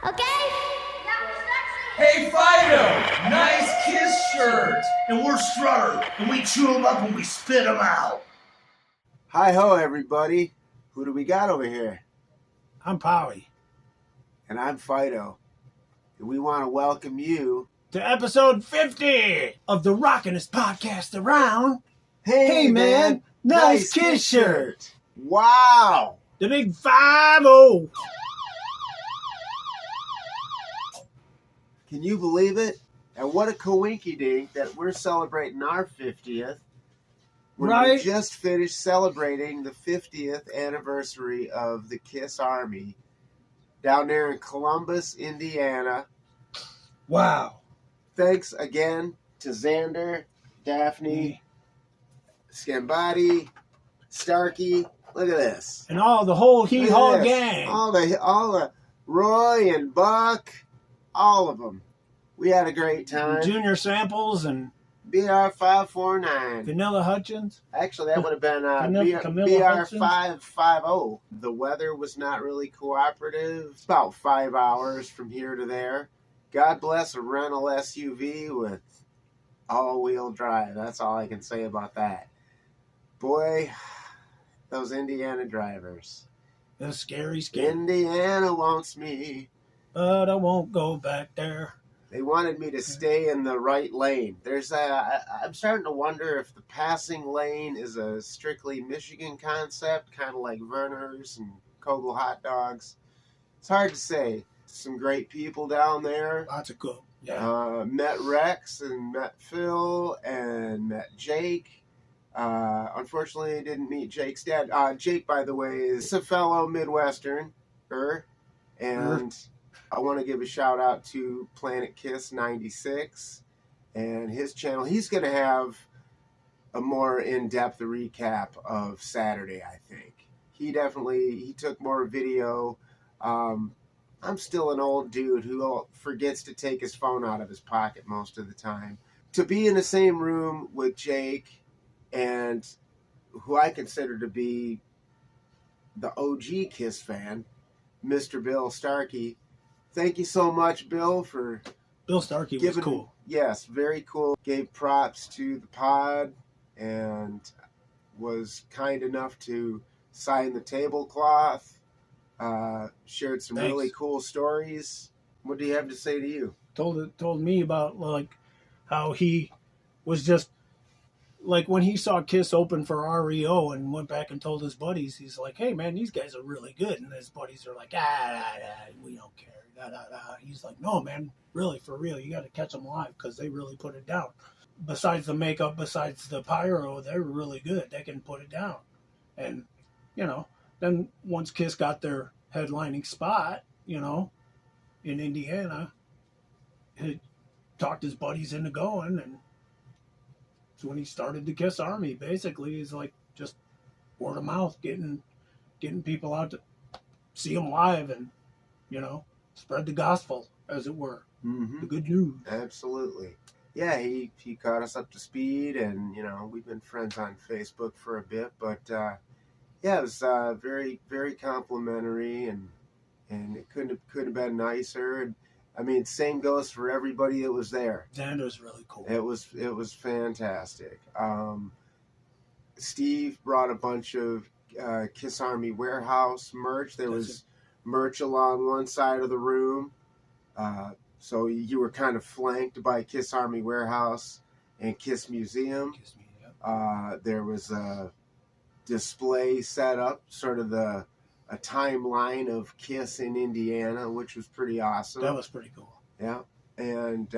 Okay? Hey Fido, nice kiss shirt. And we're Strutter, and we chew them up and we spit them out. Hi-ho, everybody. Who do we got over here? I'm Powie. And I'm Fido. And we want to welcome you To episode 50 of the rockin'est podcast around. Hey, man, nice kiss shirt. Wow. The big 5-0. Can you believe it? And what a coinkydink that we're celebrating our 50th. When Right. We just finished celebrating the 50th anniversary of the KISS Army down there in Columbus, Indiana. Wow. Thanks again to Xander, Daphne, Scambati, Starkey. Look at this. And all the whole Look at hee-haw this. gang. All the Roy and Buck, all of them. We had a great time. Junior Samples and BR549. Vanilla Hutchins. Actually, that would have been Camilla Hutchins. BR550. The weather was not really cooperative. It's about 5 hours from here to there. God bless a rental SUV with all-wheel drive. That's all I can say about that. Boy, those Indiana drivers. The scary. Indiana wants me. But I won't go back there. They wanted me to stay in the right lane. I'm starting to wonder if the passing lane is a strictly Michigan concept, kind of like Verner's and Kogel hot dogs. It's hard to say. Some great people down there. Lots of cool. Yeah. Met Rex and met Phil and met Jake. Unfortunately, I didn't meet Jake's dad. Jake, by the way, is a fellow Midwesterner. And I want to give a shout out to Planet Kiss 96 and his channel. He's going to have a more in-depth recap of Saturday, I think. He took more video. I'm still an old dude who forgets to take his phone out of his pocket most of the time. To be in the same room with Jake and who I consider to be the OG Kiss fan, Mr. Bill Starkey. Thank you so much, Bill, for Bill Starkey was cool. Yes, very cool. Gave props to the pod and was kind enough to sign the tablecloth. Shared some really cool stories. What do you have to say to you? Told me about like how he was just like when he saw Kiss open for REO and went back and told his buddies, he's like, "Hey man, these guys are really good." And his buddies are like, "We don't care." He's like, "No man, really for real, you got to catch them live because they really put it down. Besides the makeup, besides the pyro, they're really good. They can put it down." And then once Kiss got their headlining spot, in Indiana, he talked his buddies into going, and so when he started the KISS Army, basically, he's like just word of mouth, getting people out to see him live and, spread the gospel, as it were. Mm-hmm. The good news. Absolutely. Yeah, he caught us up to speed, and, we've been friends on Facebook for a bit, but, yeah, it was very, very complimentary, and it couldn't have been nicer. And I mean, same goes for everybody that was there. Xander's really cool. It was fantastic. Steve brought a bunch of KISS Army Warehouse merch. There was merch along one side of the room, so you were kind of flanked by KISS Army Warehouse and KISS Museum. There was a display set up, sort of a timeline of KISS in Indiana, which was pretty awesome. That was pretty cool. Yeah, and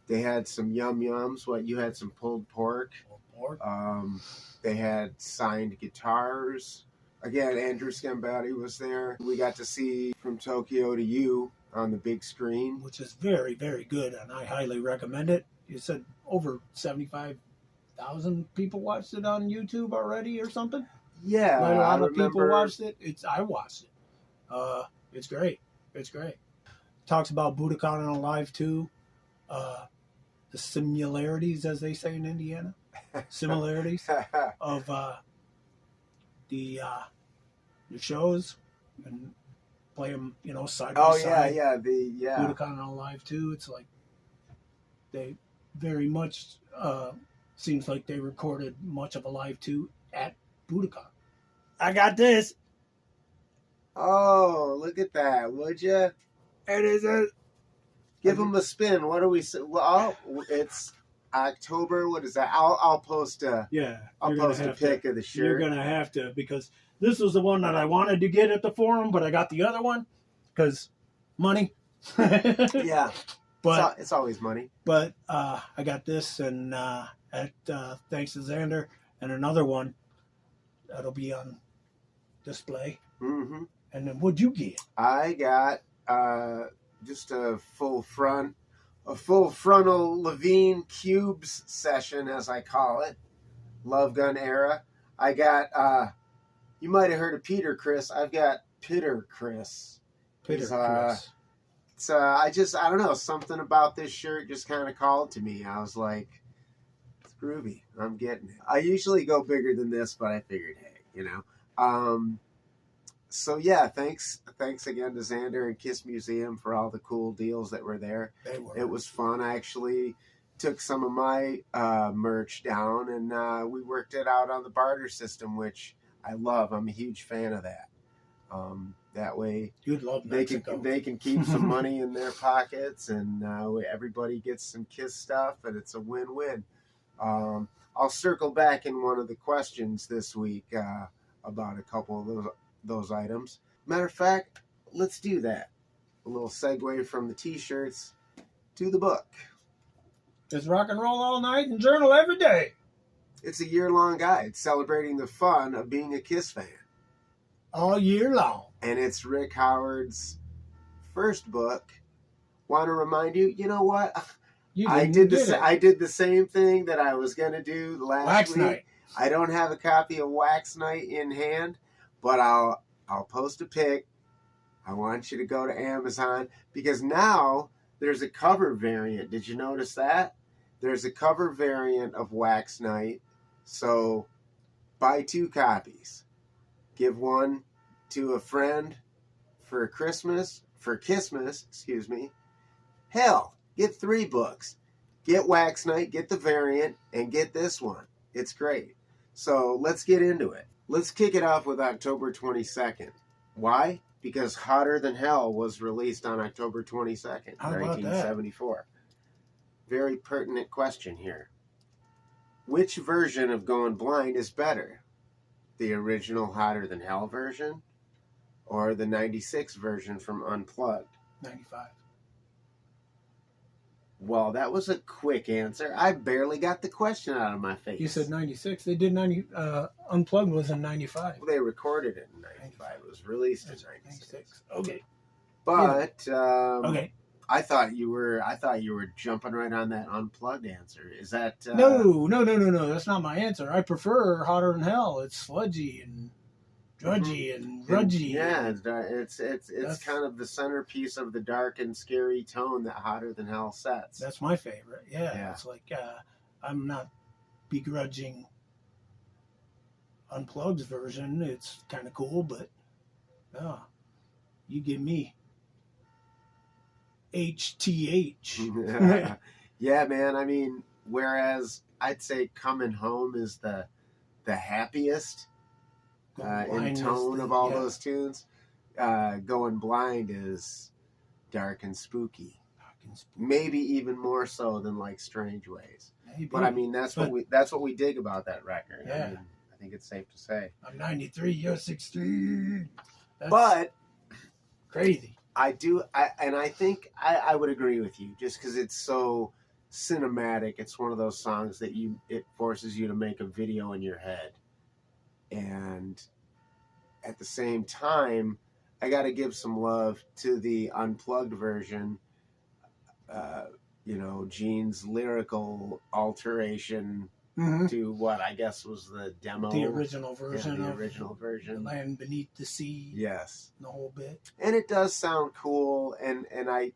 they had some yum-yums. You had some pulled pork. They had signed guitars. Again, Andrew Scambati was there. We got to see From Tokyo to You on the big screen. Which is very, very good, and I highly recommend it. You said over 75,000 people watched it on YouTube already or something? Yeah, a lot of people watched it. I watched it. It's great. It's great. Talks about Budokan on Live too. The similarities, as they say in Indiana, similarities of the shows, and play them, you know, side by Oh side. yeah. Budokan on Live too. It's like they very much seems like they recorded much of a Live 2 at Budokan. I got this. Oh, look at that, would you? It is a. Give them a spin. What do we say? Well, it's October. What is that? I'll post a I'll post a pic of the shirt. You're gonna have to, because this was the one that I wanted to get at the forum, but I got the other one because money. Yeah, but it's always money. But I got this, and thanks to Xander, and another one that'll be on display. Mm-hmm. And then what'd you get? I got just a full frontal Levine cubes session, as I call it, Love Gun era. I got you might have heard of Peter Chris. I've got Pitter Chris. Peter Chris. It's I don't know, something about this shirt just kind of called to me. I was like, it's groovy. I'm getting it. I usually go bigger than this, but I figured, hey, you know. So yeah, thanks again to Xander and Kiss Museum for all the cool deals that were there. They were. It was fun. I actually took some of my merch down, and we worked it out on the barter system, which I love. I'm a huge fan of that. That way, you'd love Mexico. They can keep some money in their pockets, and everybody gets some Kiss stuff, and it's a win-win. I'll circle back in one of the questions this week about a couple of those items. Matter of fact, let's do that. A little segue from the t-shirts to the book. It's rock and roll all night and journal every day. It's a year-long guide celebrating the fun of being a Kiss fan. All year long. And it's Rick Howard's first book. Want to remind you, you know what? I did the same thing that I was going to do last week. Night. I don't have a copy of Wax Night in hand, but I'll post a pic. I want you to go to Amazon, because now there's a cover variant. Did you notice that? There's a cover variant of Wax Night. So buy 2 copies. Give one to a friend for Christmas, excuse me. Hell, get 3 books. Get Wax Night, get the variant, and get this one. It's great. So let's get into it. Let's kick it off with October 22nd. Why? Because Hotter Than Hell was released on October 22nd, How about 1974. Very pertinent question here. Which version of Going Blind is better? The original Hotter Than Hell version, or the 96 version from Unplugged? 95. Well, that was a quick answer. I barely got the question out of my face. You said 96. They did 90. Unplugged was in 95. Well, they recorded it in 95. It was released in 96. Okay. But okay. I thought you were jumping right on that Unplugged answer. Is that No. That's not my answer. I prefer Hotter Than Hell. It's sludgy and drudgy and grudgy. Yeah, it's kind of the centerpiece of the dark and scary tone that Hotter Than Hell sets. That's my favorite. Yeah. It's like I'm not begrudging Unplugged's version. It's kind of cool, but you give me HTH. Yeah, man. I mean, whereas I'd say Coming Home is the happiest in tone of all those tunes, Going Blind is dark and spooky. Maybe even more so than like Strange Ways. Maybe. But I mean, that's what we dig about that record. Yeah. I mean, I think it's safe to say. I'm 93, you're 16. But crazy. I think I would agree with you, just because it's so cinematic. It's one of those songs that it forces you to make a video in your head. And at the same time, I got to give some love to the Unplugged version. Gene's lyrical alteration to what I guess was the demo. The original version. Yeah, the original version. Land Beneath the Sea. Yes. The whole bit. And it does sound cool, and I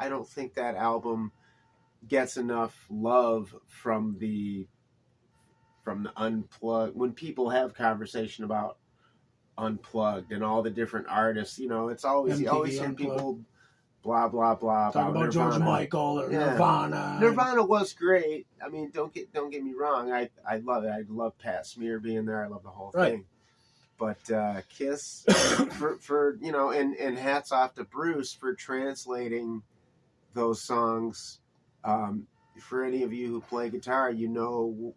don't think that album gets enough love from the Unplugged. When people have conversation about Unplugged and all the different artists. You know, it's always you MTV always hear Unplugged. people blah blah blah Talk about George Nirvana. Michael or Yeah. Nirvana. Nirvana was great. I mean, don't get me wrong. I love it. I love Pat Smear being there. I love the whole Right. thing. But Kiss, for you know, and hats off to Bruce for translating those songs. For any of you who play guitar, you know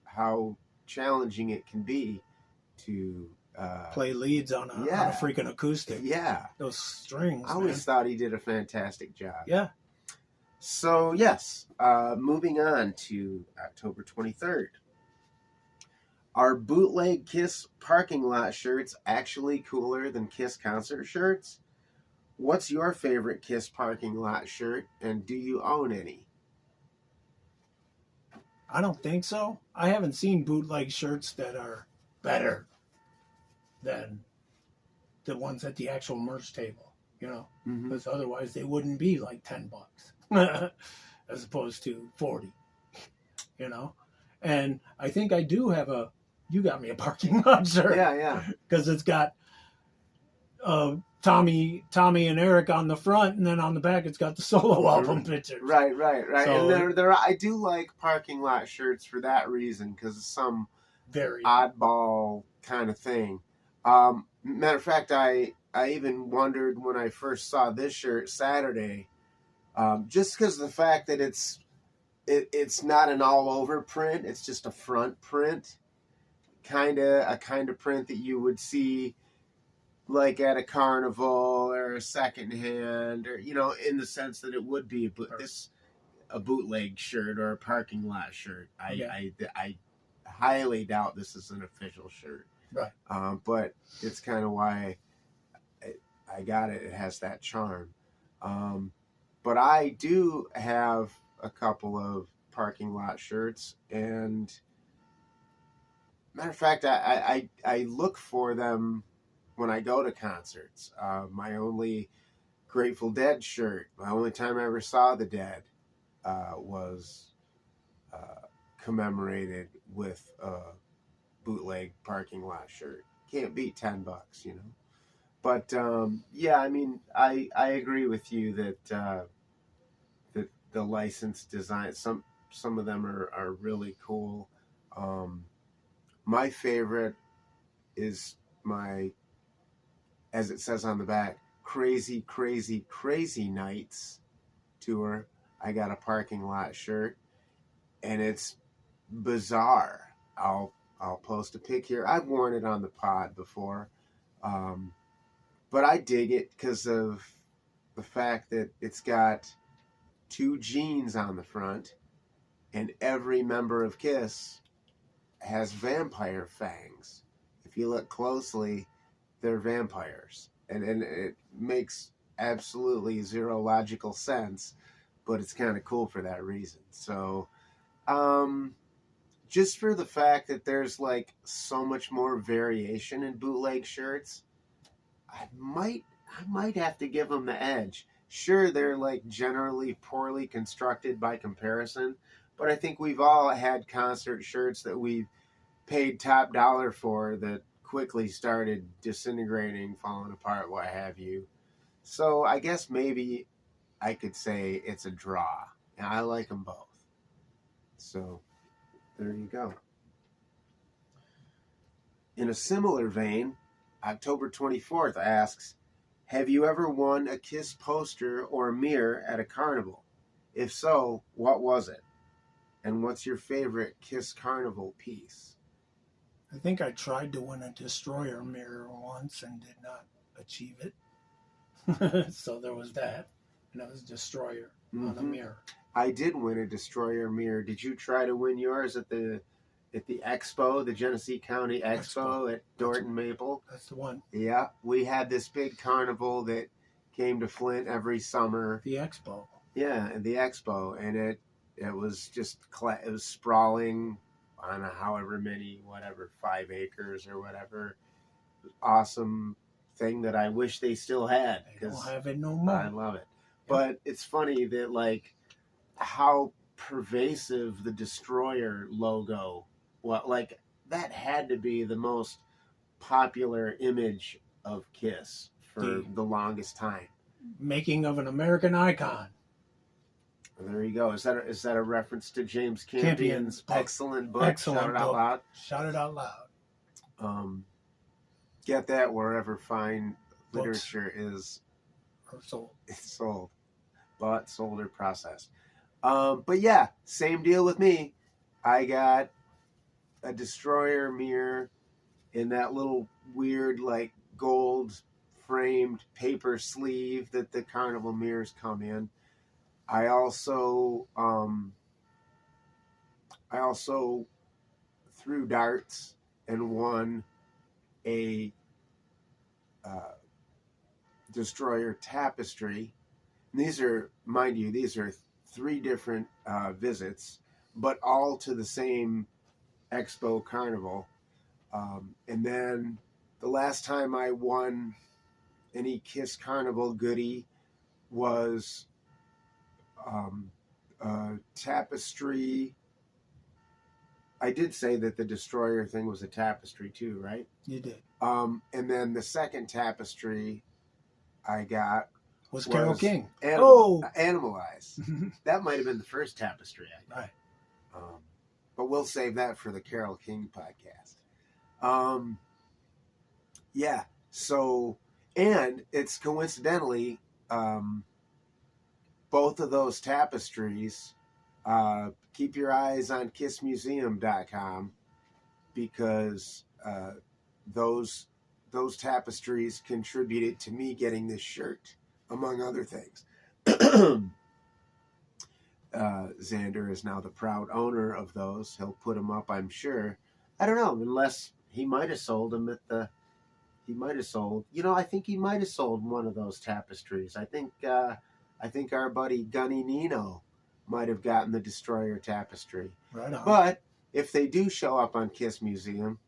how challenging it can be to Play leads on a freaking acoustic. Yeah. Those strings. I always thought he did a fantastic job. Yeah. So, yes, moving on to October 23rd. Are bootleg Kiss parking lot shirts actually cooler than Kiss concert shirts? What's your favorite Kiss parking lot shirt, and do you own any? I don't think so. I haven't seen bootleg shirts that are better than the ones at the actual merch table, you know, because otherwise they wouldn't be like $10 as opposed to 40, you know. And I think I do have you got me a parking lot shirt. Yeah. Because it's got Tommy and Eric on the front, and then on the back it's got the solo album pictures. Right. So, and there, I do like parking lot shirts for that reason, because it's some very oddball kind of thing. Matter of fact, I even wondered when I first saw this shirt Saturday, just because of the fact that it's not an all over print, it's just a front print, a kind of print that you would see like at a carnival or a secondhand, or you know, in the sense that it would be a bootleg shirt or a parking lot shirt. I highly doubt this is an official shirt. right. But it's kind of why I got it. It has that charm. But I do have a couple of parking lot shirts, and matter of fact, I look for them when I go to concerts. My only Grateful Dead shirt, my only time I ever saw the Dead, was commemorated with a bootleg parking lot shirt. Can't beat $10, you know. But yeah, I mean, I agree with you that the licensed design, some of them are really cool. My favorite is as it says on the back, Crazy Nights tour. I got a parking lot shirt, and it's bizarre. I'll post a pic here. I've worn it on the pod before, but I dig it because of the fact that it's got 2 jeans on the front, and every member of Kiss has vampire fangs. If you look closely, they're vampires, and it makes absolutely zero logical sense, but it's kind of cool for that reason. So just for the fact that there's like so much more variation in bootleg shirts, I might have to give them the edge. Sure, they're like generally poorly constructed by comparison, but I think we've all had concert shirts that we've paid top dollar for that quickly started disintegrating, falling apart, what have you. So I guess maybe I could say it's a draw, and I like them both. So there you go. In a similar vein, October 24th asks, have you ever won a Kiss poster or mirror at a carnival? If so, what was it? And what's your favorite Kiss carnival piece? I think I tried to win a Destroyer mirror once and did not achieve it. So there was that. And it was Destroyer on a mirror. I did win a Destroyer mirror. Did you try to win yours at the Expo, the Genesee County Expo at Dorton Maple? That's the one. Yeah, we had this big carnival that came to Flint every summer. The Expo. Yeah, the Expo, and it was just it was sprawling on however many, 5 acres or whatever. Awesome thing that I wish they still had. They don't have it no more. I love it. But it's funny that like how pervasive the Destroyer logo, like that had to be the most popular image of Kiss for the longest time. Making of an American icon. There you go. Is that a reference to James Campion's book. excellent book? Excellent Shout it out book. loud. Shout it out loud. Get that wherever fine Books literature is sold. It's sold. Bought, sold, or processed. But yeah, same deal with me. I got a Destroyer mirror in that little weird, like, gold framed paper sleeve that the Carnival mirrors come in. I also threw darts and won a Destroyer tapestry. And these are, mind you, these are 3 different visits, but all to the same Expo Carnival. And then the last time I won any Kiss Carnival goodie was tapestry. I did say that the Destroyer thing was a tapestry too, right? You did. And then the second tapestry I got was Carole King. Animalize. That might have been the first tapestry I got. Right. But we'll save that for the Carole King podcast. Yeah. So, and it's coincidentally, both of those tapestries, keep your eyes on kissmuseum.com because those tapestries contributed to me getting this shirt, among other things. Xander is now the proud owner of those. He'll put them up, I'm sure. I don't know, unless he might have sold them at the... I think he might have sold one of those tapestries. I think our buddy Gunny Nino might have gotten the Destroyer tapestry. Right on. But if they do show up on Kiss Museum,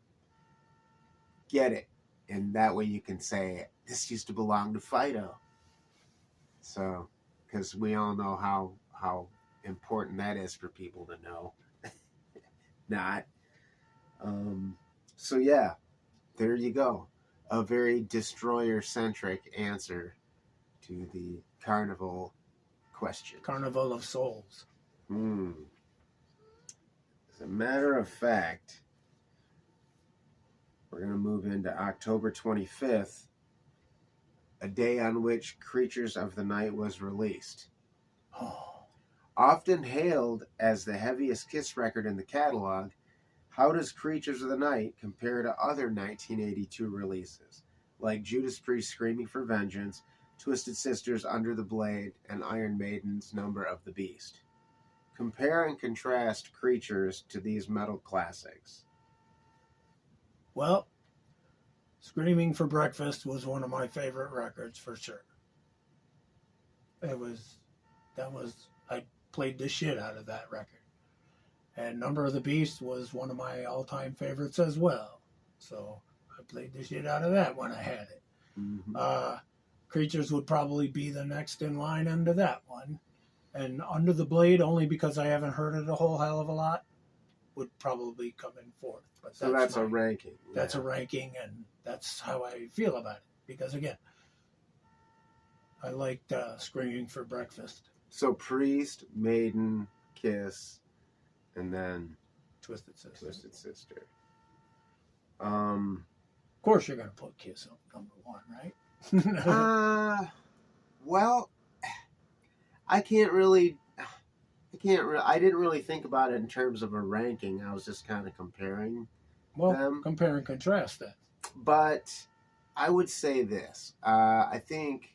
get it. And that way you can say, this used to belong to Fido. So, because we all know how important that is for people to know. Not. So yeah, there you go. A very Destroyer-centric answer to the Carnival question. Carnival of Souls. As a matter of fact, we're going to move into October 25th, a day on which Creatures of the Night was released. Often hailed as the heaviest Kiss record in the catalog, how does Creatures of the Night compare to other 1982 releases, like Judas Priest Screaming for Vengeance, Twisted Sister's Under the Blade, and Iron Maiden's Number of the Beast? Compare and contrast Creatures to these metal classics. Well, Screaming for Breakfast was one of my favorite records for sure. I played the shit out of that record. And Number of the Beast was one of my all-time favorites as well. So I played the shit out of that when I had it. Mm-hmm. Creatures would probably be the next in line under that one. And Under the Blade, only because I haven't heard it a whole hell of a lot, would probably come in fourth. But so that's a ranking. Yeah. That's a ranking, and that's how I feel about it. Because, again, I liked Screaming for Breakfast. So Priest, Maiden, Kiss, and then Twisted Sister. Of course you're going to put Kiss up number 1, right? Well, I didn't really think about it in terms of a ranking. I was just kind of comparing them. Compare and contrast that. But I would say this. I think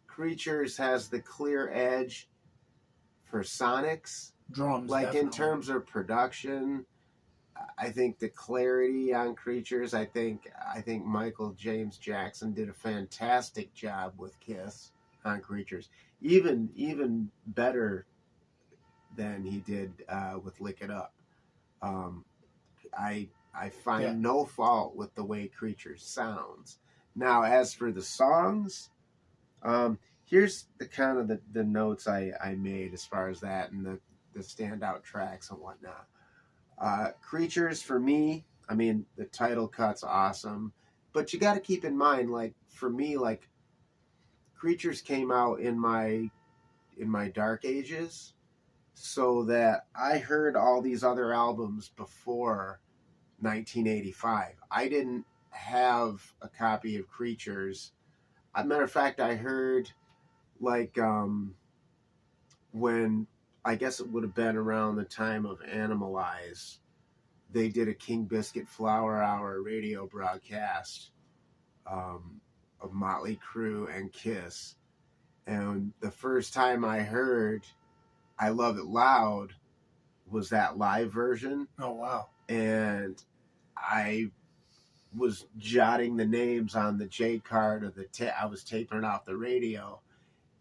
Creatures has the clear edge for Sonics. Drums, like definitely. In terms of production, I think the clarity on Creatures, I think Michael James Jackson did a fantastic job with Kiss on Creatures. Even better than he did with Lick It Up. I find no fault with the way Creatures sounds. Now, as for the songs, here's the kind of the notes I made as far as that and the standout tracks and whatnot. Creatures, for me, I mean, the title cut's awesome. but you got to keep in mind, like for me, like Creatures came out in my dark ages, so that I heard all these other albums before 1985. I didn't have a copy of Creatures. As a matter of fact, I heard like when I guess it would have been around the time of Animalize, they did a King Biscuit Flower Hour radio broadcast of Motley Crue and Kiss. And the first time I heard I Love It Loud was that live version. Oh, wow. And I was jotting the names on the J card of I was taping it off the radio,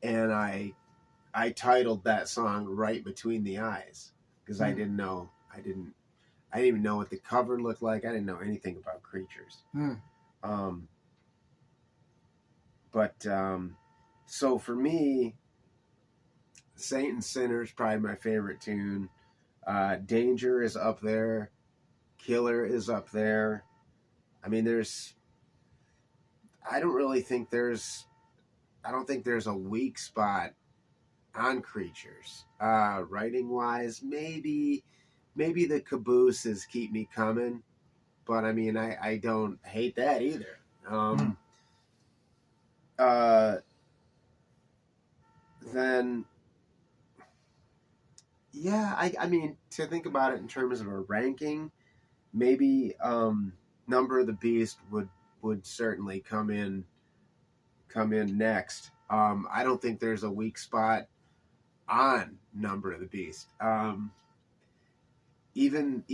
and I titled that song Right Between the Eyes, because I didn't even know what the cover looked like. I didn't know anything about Creatures. So for me, Saint and Sinner is probably my favorite tune. Danger is up there. Killer is up there. I mean, I don't think there's a weak spot on Creatures. Writing wise, maybe the Cabooses Keep Me Coming, but I mean, I don't hate that either. Then, yeah, I mean, to think about it in terms of a ranking, maybe Number of the Beast would certainly come in next. I don't think there's a weak spot on Number of the Beast. Even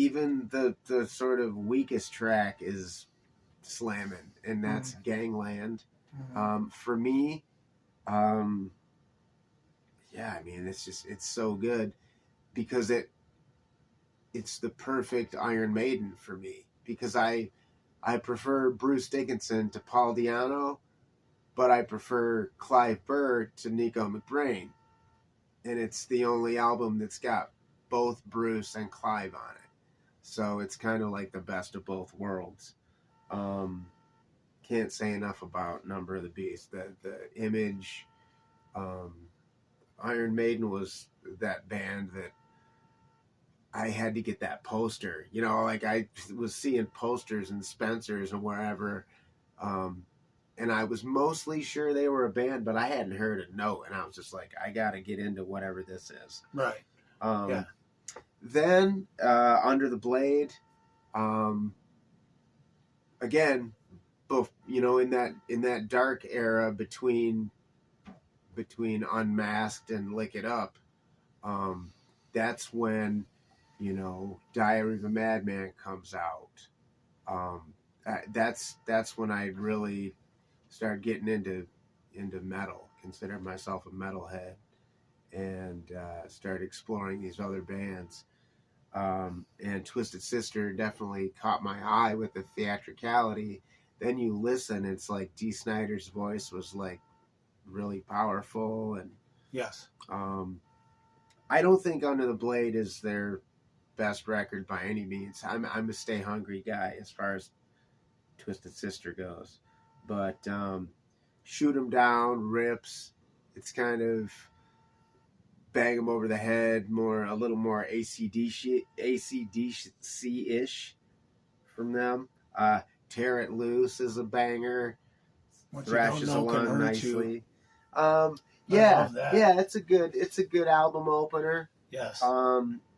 the sort of weakest track is slamming, and that's Gangland. For me, yeah, I mean, it's so good because it's the perfect Iron Maiden for me, because I prefer Bruce Dickinson to Paul Di'Anno, but I prefer Clive Burr to Nico McBrain. And it's the only album that's got both Bruce and Clive on it. So it's kind of like the best of both worlds. Can't say enough about Number of the Beast. The image, Iron Maiden was that band that I had to get that poster. You know, like I was seeing posters in Spencer's and wherever, and I was mostly sure they were a band, but I hadn't heard a note, and I was just like, I got to get into whatever this is. Right. Yeah. Then Under the Blade, again, both, you know, in that dark era between Unmasked and Lick It Up, that's when, you know, Diary of a Madman comes out. That's when I really started getting into metal, considered myself a metalhead, and started exploring these other bands. And Twisted Sister definitely caught my eye with the theatricality. Then you listen, it's like Dee Snider's voice was like really powerful, and yes, I don't think Under the Blade is their best record by any means. I'm a Stay Hungry guy as far as Twisted Sister goes, but Shoot 'Em Down rips. It's kind of bang 'em over the head, a little more AC/DC-ish from them. Tear It Loose is a banger. Thrashes along nicely. Yeah, it's a good album opener. Yes.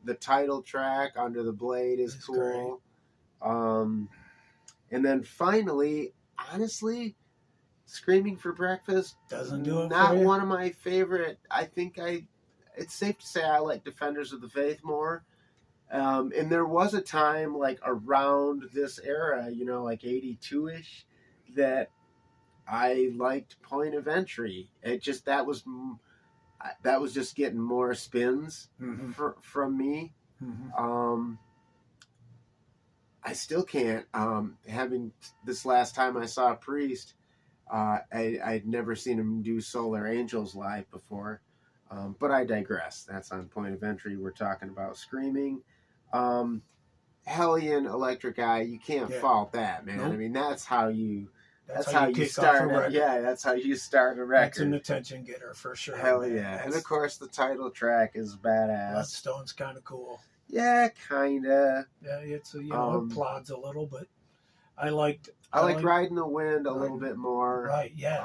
The title track, Under the Blade, is cool. And then finally, honestly, Screaming for Breakfast doesn't do it. Not one of my favorite. I think it's safe to say I like Defenders of the Faith more. And there was a time like around this era, you know, like 82-ish, that I liked Point of Entry. That was just getting more spins from me. I still can't. Having this last time I saw Priest, I'd never seen him do Solar Angels live before. But I digress. That's on Point of Entry. We're talking about Screaming. Hellion Electric Eye, you can't fault that, man. Nope. I mean, that's how you kick start off a record. Yeah, that's how you start a record. That's an attention getter for sure. Hell man. yeah. And of course the title track is badass. Bloodstone's kind of cool. Yeah, kinda. Yeah, it's it plods a little, but I liked Riding the Wind a little bit more. Right, yeah.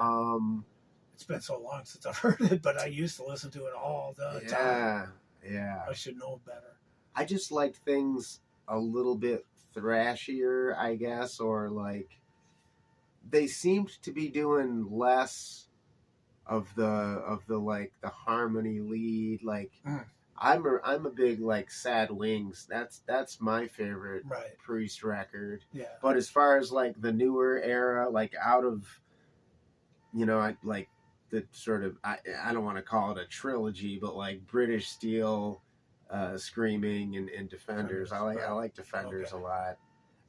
It's been so long since I've heard it, but I used to listen to it all the time. Yeah. I should know better. I just like things a little bit thrashier, I guess, or like they seemed to be doing less of the like the harmony lead. Like I'm a big like Sad Wings. That's my favorite Priest record. Yeah. But as far as like the newer era, like out of I like the sort of I don't want to call it a trilogy, but like British Steel, Screaming and Defenders. I like Defenders a lot.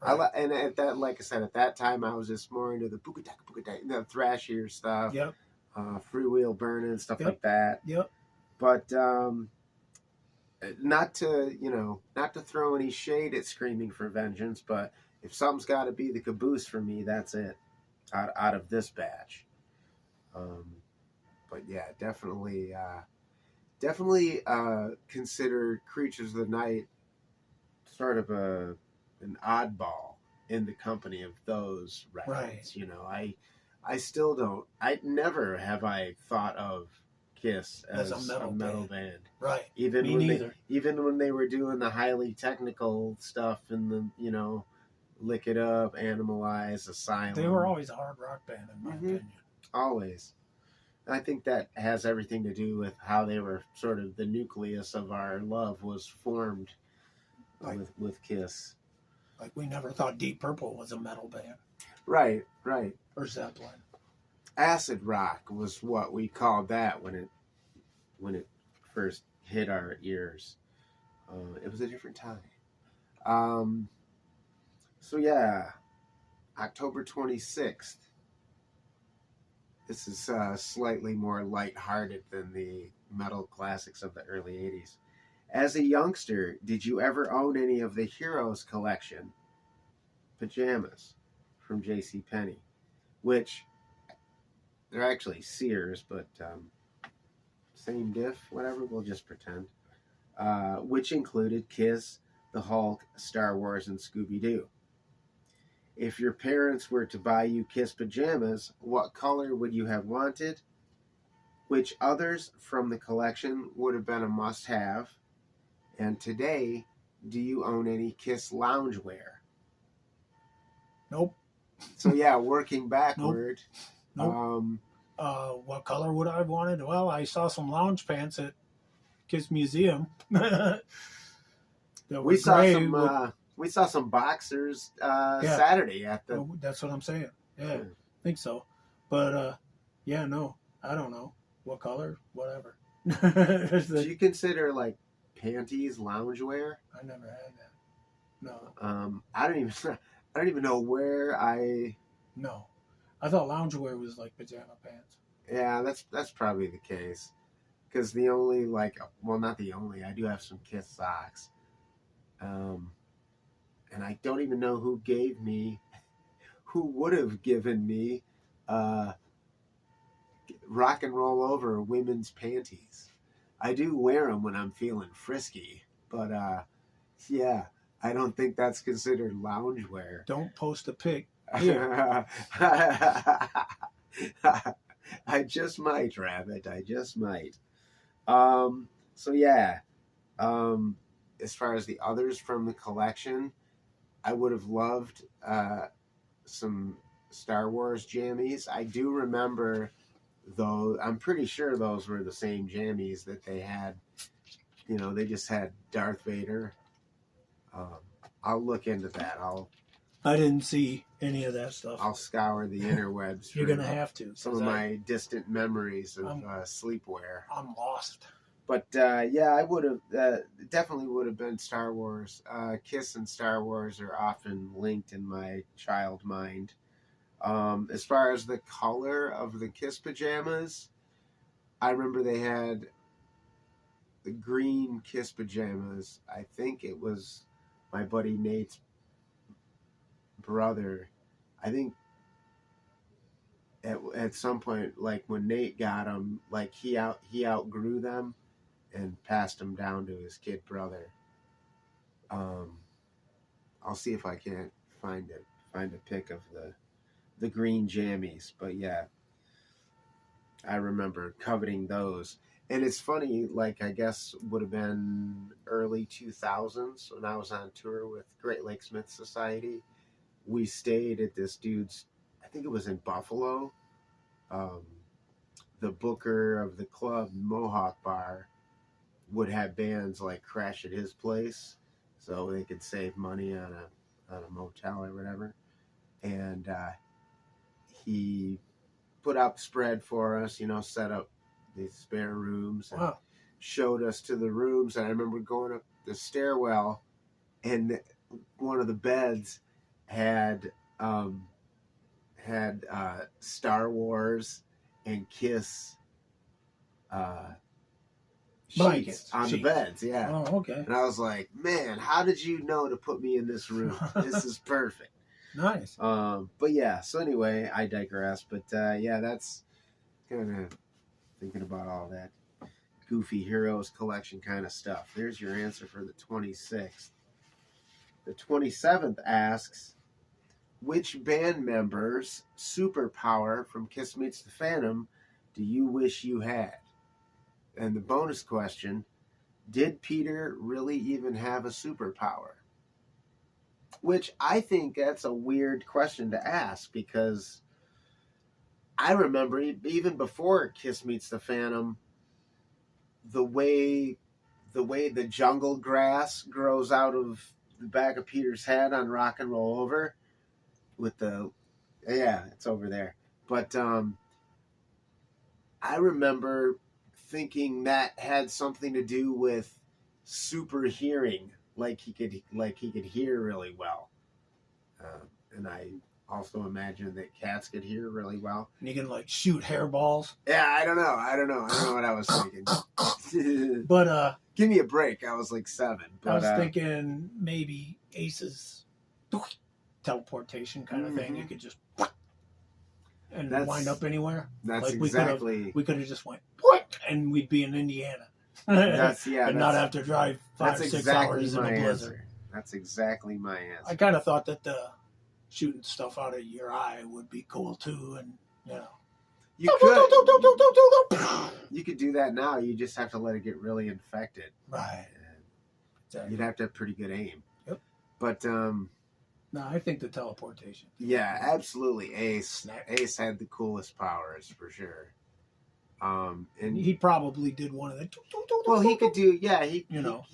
Right. And at that, like I said, at that time, I was just more into the boogadaka, the thrashier stuff. Yep. Freewheel Burning, stuff like that. Yep. But not to throw any shade at Screaming for Vengeance, but if something's got to be the caboose for me, that's it. Out of this batch. But yeah, definitely consider Creatures of the Night sort of an oddball in the company of those records. Right. I still don't. I never have I thought of Kiss as a metal band. Right. Even Me neither. Even when they were doing the highly technical stuff and the Lick It Up, Animalize, Asylum. They were always a hard rock band in my opinion. Always. I think that has everything to do with how they were sort of the nucleus of our love was formed with Kiss. Like we never thought Deep Purple was a metal band. Right. Or Zeppelin. Acid rock was what we called that when it first hit our ears. It was a different time. So yeah, October 26th. This is slightly more lighthearted than the metal classics of the early 80s. As a youngster, did you ever own any of the Heroes collection pajamas from JCPenney? Which, they're actually Sears, but same diff, whatever, we'll just pretend. Which included Kiss, the Hulk, Star Wars, and Scooby-Doo. If your parents were to buy you Kiss pajamas, what color would you have wanted? Which others from the collection would have been a must-have? And today, do you own any Kiss loungewear? Nope. So yeah, working backward. Nope. What color would I have wanted? Well, I saw some lounge pants at Kiss Museum. We saw some boxers Saturday at the. Oh, that's what I'm saying. Yeah, I think so. But no, I don't know what color, whatever. Do you consider like Panties loungewear? I never had that. No. I don't even know where I. No, I thought loungewear was like pajama pants. Yeah, that's probably the case. Because the only not the only. I do have some Kiss socks. And I don't even know who would have given me Rock and Roll Over women's panties. I do wear them when I'm feeling frisky, but yeah, I don't think that's considered loungewear. Don't post a pic here. I just might, Rabbit. I just might. So yeah, as far as the others from the collection, I would have loved some Star Wars jammies. I do remember, though, I'm pretty sure those were the same jammies that they had. They just had Darth Vader. I'll look into that. I didn't see any of that stuff. I'll scour the interwebs. You're going to have to. Some of my distant memories of sleepwear. I'm lost. But yeah, I would have definitely would have been Star Wars. Kiss and Star Wars are often linked in my child mind. As far as the color of the Kiss pajamas, I remember they had the green Kiss pajamas. I think it was my buddy Nate's brother, I think at some point, like when Nate got him, like he outgrew them and passed them down to his kid brother. I'll see if I can't find a pic of the green jammies, but yeah, I remember coveting those. And it's funny, like I guess would have been early 2000s when I was on tour with Great Lakes Smith Society. We stayed at this dude's, I think it was in Buffalo. The booker of the club, Mohawk Bar, would have bands like crash at his place so they could save money on a motel or whatever. And he put up spread for us, set up these spare rooms and showed us to the rooms. And I remember going up the stairwell, and one of the beds had Star Wars and Kiss sheets on the beds. Yeah. Oh, okay. And I was like, man, how did you know to put me in this room? This is perfect. Nice. But yeah, so anyway, I digress. But yeah, that's kind of thinking about all that Goofy Heroes collection kind of stuff. There's your answer for the 26th. The 27th asks, which band member's superpower from Kiss Meets the Phantom do you wish you had? And the bonus question, did Peter really even have a superpower? Which I think that's a weird question to ask, because I remember even before Kiss Meets the Phantom, the way the jungle grass grows out of the back of Peter's head on Rock and Roll Over, with it's over there. But I remember thinking that had something to do with super hearing, like he could hear really well, and I also imagine that cats could hear really well. And you can like shoot hairballs. Yeah, I don't know what I was thinking. But give me a break. I was like 7. But, I was thinking maybe Ace's teleportation kind of thing. You could just and wind up anywhere. That's like exactly. We could have just went and we'd be in Indiana. And not have to drive 5-6 hours in a blizzard. That's exactly my answer. I kind of thought that the shooting stuff out of your eye would be cool too, and you could do that now. You just have to let it get really infected. Right. Exactly. You'd have to have pretty good aim. Yep. But no, I think the teleportation. Yeah, absolutely. Ace had the coolest powers for sure. And he probably did one of the. Well, he could do. Yeah, he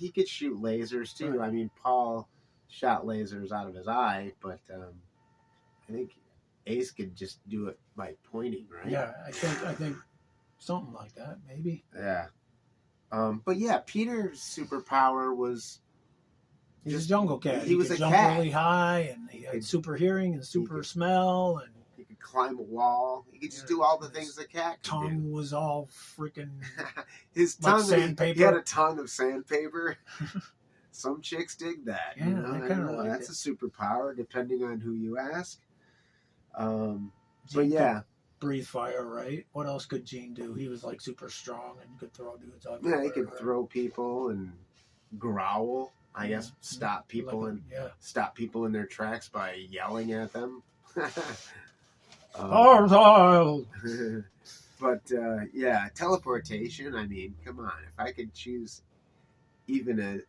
could shoot lasers too. Right. I mean, Paul shot lasers out of his eye, but I think Ace could just do it by pointing, right? Yeah, I think something like that, maybe. Yeah. But yeah, Peter's superpower was. He's a jungle cat. He was could a jump cat. really high, and he had super hearing and super smell, and he could climb a wall. He could just do all the things a cat could tongue do. was all freaking. His like tongue, sandpaper. He had a tongue of sandpaper. Some chicks dig that. Yeah, I kind of like that's it. a superpower, depending on who you ask. But Gene yeah. could breathe fire, right? What else could Gene do? He was like super strong and could throw dudes out. Yeah, he could throw people and growl. I guess stop people stop people in their tracks by yelling at them. But yeah, teleportation. I mean, come on. If I could choose even a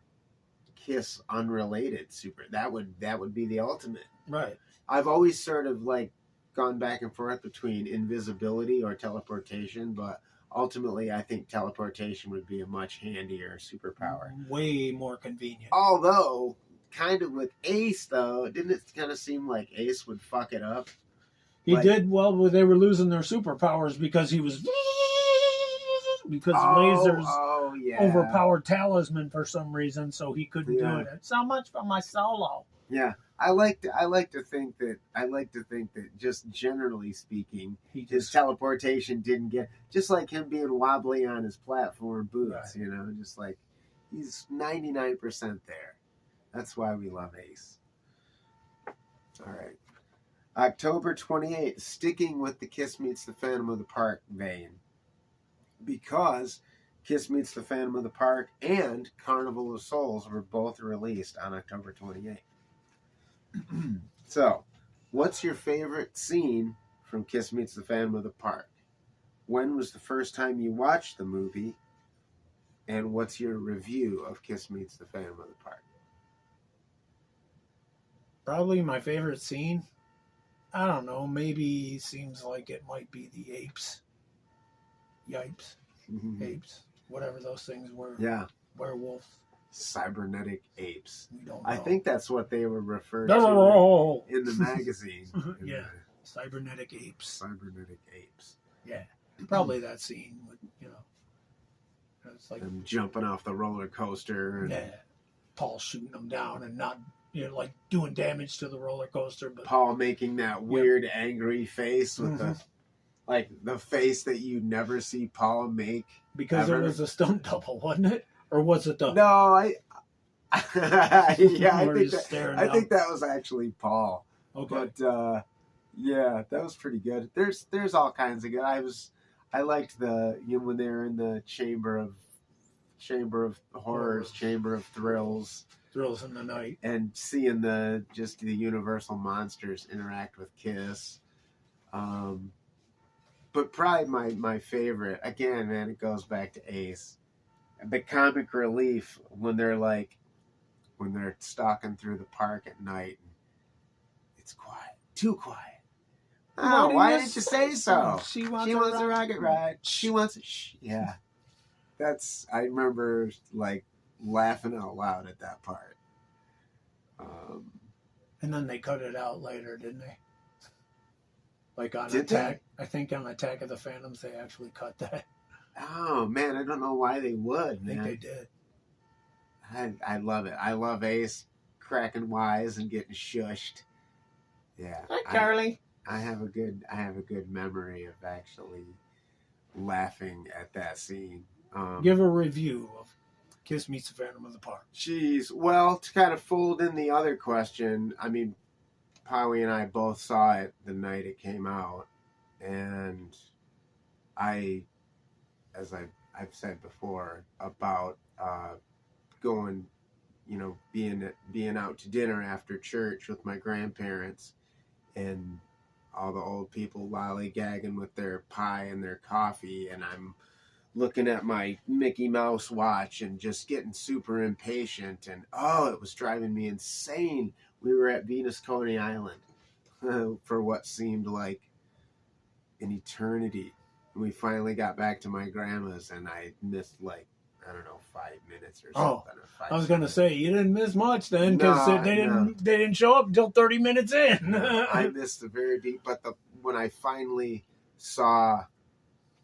Kiss unrelated super, that would be the ultimate. Right. I've always sort of like gone back and forth between invisibility or teleportation, but ultimately I think teleportation would be a much handier superpower. Way more convenient. Although, kind of with Ace though, didn't it kind of seem like Ace would fuck it up? He did well. They were losing their superpowers because he was lasers overpowered Talisman for some reason, so he couldn't do it. So much for my solo. Yeah, I like to think that just generally speaking, his teleportation didn't get, just like him being wobbly on his platform boots. Right. Just like he's 99% there. That's why we love Ace. All right. October 28th, sticking with the Kiss Meets the Phantom of the Park vein. Because Kiss Meets the Phantom of the Park and Carnival of Souls were both released on October 28th. So, what's your favorite scene from Kiss Meets the Phantom of the Park? When was the first time you watched the movie? And what's your review of Kiss Meets the Phantom of the Park? Probably my favorite scene. I don't know. Maybe seems like it might be the apes. Yipes. Apes. Whatever those things were. Yeah. Werewolves. Cybernetic apes. We don't know. I think that's what they were referred to in the magazine. Yeah. Cybernetic apes. Cybernetic apes. Yeah. Probably that scene. You know. It's like them jumping off the roller coaster. And yeah. Paul shooting them down and not, like doing damage to the roller coaster. But Paul making that weird, angry face with the face that you never see Paul make. Because ever. it was a stunt double, wasn't it? Or was it the... No, I think that was actually Paul. Okay. But yeah, that was pretty good. There's all kinds of good. I liked when they were in the chamber of horrors, chamber of thrills. Thrills in the night. And seeing the universal monsters interact with Kiss. But probably my favorite, again, man, it goes back to Ace. The comic relief when they're stalking through the park at night. It's quiet. Too quiet. Oh, why didn't you say so? She wants a rocket ride. She wants a yeah. I remember laughing out loud at that part. And then they cut it out later, didn't they? Like on Did Attack. I think on Attack of the Phantoms they actually cut that. Oh man, I don't know why they would. I think they did. I love it. I love Ace cracking wise and getting shushed. Yeah. Hi, Carly. I have a good memory of actually laughing at that scene. Give a review of Kiss Meets the Phantom of the Park. Jeez. Well, to kind of fold in the other question, I mean, Powie and I both saw it the night it came out, and as I've said before about going, being out to dinner after church with my grandparents, and all the old people lollygagging with their pie and their coffee, and I'm looking at my Mickey Mouse watch and just getting super impatient, and it was driving me insane. We were at Venus Coney Island for what seemed like an eternity. We finally got back to my grandma's, and I missed 5 minutes or something. I was gonna say you didn't miss much then, because they didn't show up until 30 minutes in. I missed the very deep, but when I finally saw,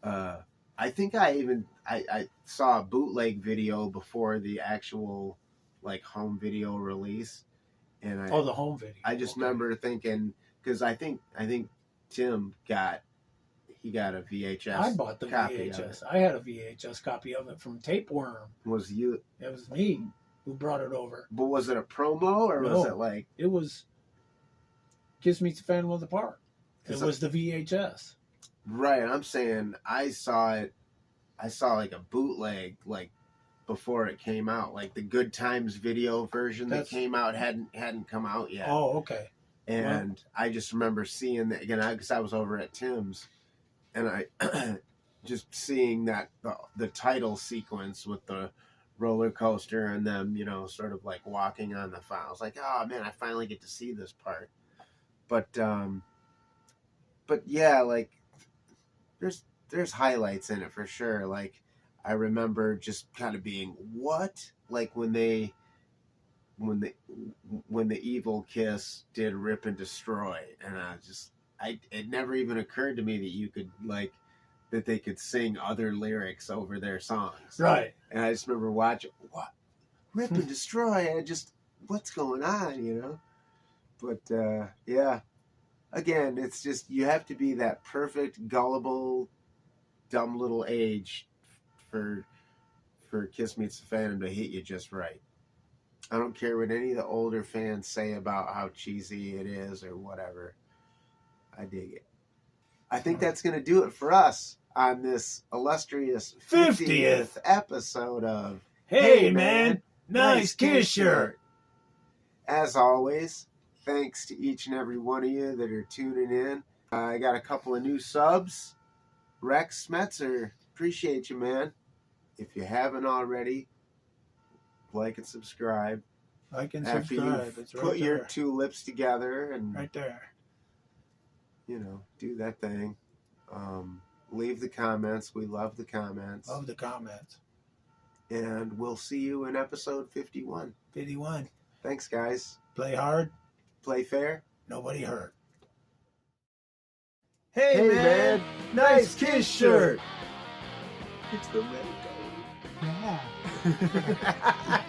I think I saw a bootleg video before the actual home video release, and the home video. I just remember thinking, because I think Tim got a VHS. I bought the VHS. I had a VHS copy of it from Tapeworm. Was you? It was me who brought it over. But was it a promo or No, was it It was Kiss Meets the Phantom of the Park. It was the VHS. Right. I'm saying I saw it. I saw a bootleg before it came out, the Good Times video version that came out hadn't come out yet. Oh, okay. And I just remember seeing that again because I was over at Tim's, and I just seeing that the title sequence with the roller coaster and them, sort of walking on the file. I was like, oh man, I finally get to see this part. But yeah, there's highlights in it for sure. I remember just kind of being what, when the evil Kiss did Rip and Destroy, and it never even occurred to me that you could that they could sing other lyrics over their songs. Right. And I just remember watching what Rip and Destroy, and what's going on, But yeah, again, it's just you have to be that perfect, gullible, dumb little age for Kiss Meets the Phantom to hit you just right. I don't care what any of the older fans say about how cheesy it is or whatever. I dig it. I think that's going to do it for us on this illustrious 50th episode of Hey, man, nice kiss shirt. As always, thanks to each and every one of you that are tuning in. I got a couple of new subs. Rex Smetzer, appreciate you, man. If you haven't already, like and subscribe. Like and After subscribe. you It's right put your there. two lips together and Right there. do that thing. Leave the comments. We love the comments. Love the comments. And we'll see you in episode 51. 51. Thanks, guys. Play hard. Play fair. Nobody hurt. Hey, man, nice kiss shirt. It's the Remco. Yeah.